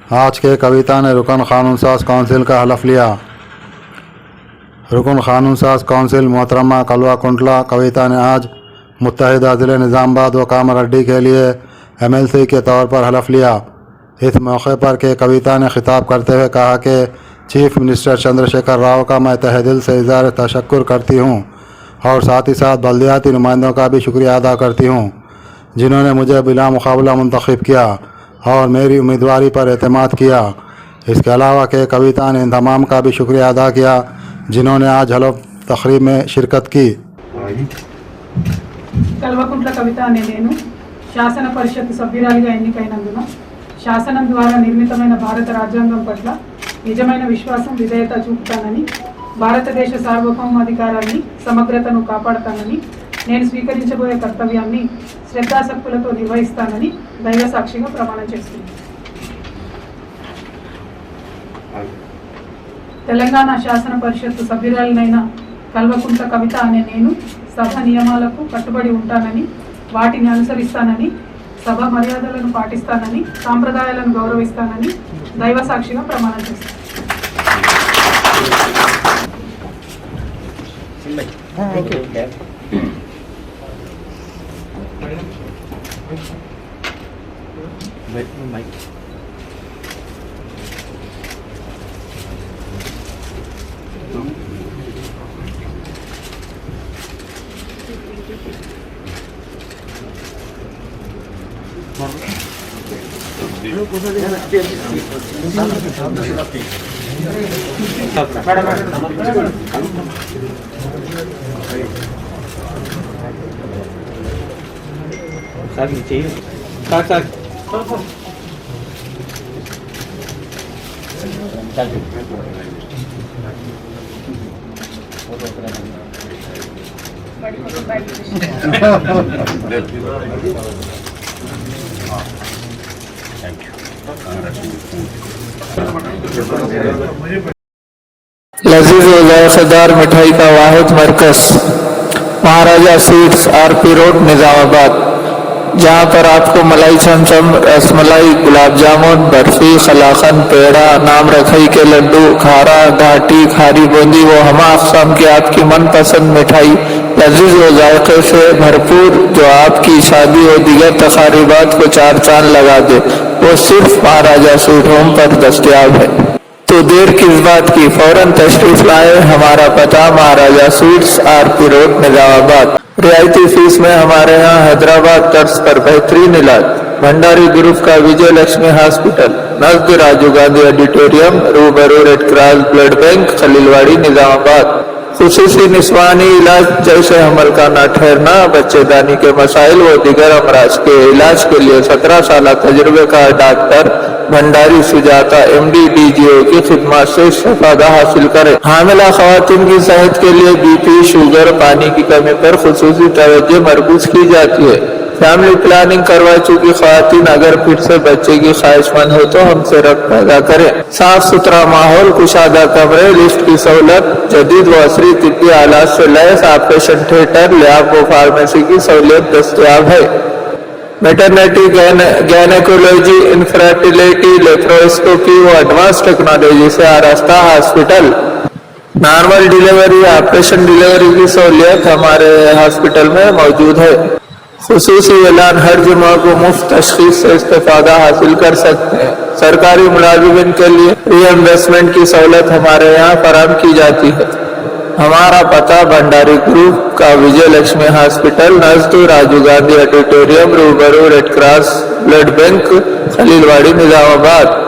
आज के कविता ने रुकन क़ानून साज कौंसिल का हलफ लिया। रुकन क़ानून साज कौंसिल मोहतरमा कलवा कुंटला कविता ने आज मुत्तहिदा ज़िले निज़ामाबाद व कामरड्डी के लिए MLC के तौर पर हलफ लिया। इस मौके पर के कविता ने खिताब करते हुए कहा कि चीफ मिनिस्टर चंद्रशेखर राव का मैं तहे दिल से इज़हार तशक्कुर करती हूँ और साथ ही साथ बल्दियाती नुमाइंदों का भी शुक्रिया अदा करती हूँ जिन्होंने मुझे बिला मुकाबला मुंतखब किया और मेरी उम्मीदवारी पर एतमाद किया। इसके अलावा के कविता ने इन तमाम का भी शुक्रिया अदा किया जिन्होंने आज हलफ तकरीब में शिरकत की। కల్వకుంట్ల కవిత అనే నేను శాసన పరిషత్ సభ్యురాలిగా ఎన్నికైనందున శాసనం ద్వారా నిర్మితమైన భారత రాజ్యాంగం పట్ల నిజమైన విశ్వాసం విధేయత చూపుతానని, భారతదేశ సార్వభౌమాధికారాన్ని సమగ్రతను కాపాడుతానని, నేను స్వీకరించబోయే కర్తవ్యాన్ని శ్రద్ధాశక్తులతో నిర్వహిస్తానని దైవ సాక్షిగా ప్రమాణం చేస్తున్నాను. తెలంగాణ శాసన పరిషత్ సభ్యురాలినైన కల్వకుంట్ల కవిత అనే నేను సభ నియమాలకు కట్టుబడి ఉంటానని, వాటిని అనుసరిస్తానని, సభ మర్యాదలను పాటిస్తానని, సాంప్రదాయాలను గౌరవిస్తానని దైవ సాక్షిగా ప్రమాణం చేస్తాను. लजीज व जायकेदार मिठाई का वाहिद मरकज महाराजा स्वीट्स RP रोड निज़ामाबाद, जहाँ पर आपको मलाई चमचम, रसमलाई, गुलाब जामुन, बर्फी, कलाकंद, पेड़ा, नाम रखई के लड्डू, खारा, घाटी, खारी बूंदी वो हमा अक़साम की आपकी मनपसंद मिठाई लजीज व जायके से भरपूर जो आपकी शादी और दीगर तकारीबात को चार चांद लगा दे, वो सिर्फ महाराजा स्वीट होम पर दस्तयाब है। तो देर किस बात की, फौरन तशरीफ लाए। हमारा पता महाराजा स्वीट्स RP रोड निज़ामाबाद। रियायती फीस में हमारे यहाँ हैदराबाद तर्ज पर बेहतरीन इलाज। भंडारी ग्रुप का विजय लक्ष्मी हॉस्पिटल नजदीक राजीव गांधी ऑडिटोरियम, रूबरू red cross blood bank, Khaleelwadi Nizamabad. खुसूसी निस्वानी इलाज जैसे हमल का न ठहरना, बच्चेदानी के मसाइल व दीगर अमराज के इलाज के लिए 17 साल तजुर्बे का doctor Bhandari Sujata MD DGO की खिदमत से इस्तेफादा हासिल करें। हामिला खवातीन की सेहत के लिए BP, शुगर, पानी की कमी पर खुसूसी तवज्जो मरकूज की जाती है। फैमिली प्लानिंग करवा चुकी खवातीन अगर फिर से बच्चे की ख्वाहिशमंद हो तो हमसे रब्त पैदा करें। साफ सुथरा माहौल, कुशादा कमरे, लिफ्ट की सहूलत, जदीद व असरी तिब्बी आलात से लैस ऑपरेशन थिएटर, लैब व फार्मेसी की सहूलियत दस्तयाब है। मेटरनिटी, गैनेकोलॉजी, इनफर्टिलिटी, लेप्रोस्कोपी व एडवांस टेक्नोलॉजी से आरास्ता hospital. Normal delivery, operation delivery की सहूलियत हमारे हॉस्पिटल में मौजूद है। खुसूसी ऐलान, हर जुमा को मुफ्त तशखीस से इस्तेफादा हासिल कर सकते हैं। सरकारी मुलाजिमिन के लिए रीइंवेस्टमेंट की सहूलत हमारे यहाँ फराहम की जाती है। हमारा पता भंडारी ग्रुप का विजय लक्ष्मी हॉस्पिटल नजदीक राजीव गांधी ऑडिटोरियम, रूबरू red cross blood bank, Khaleelwadi Nizamabad.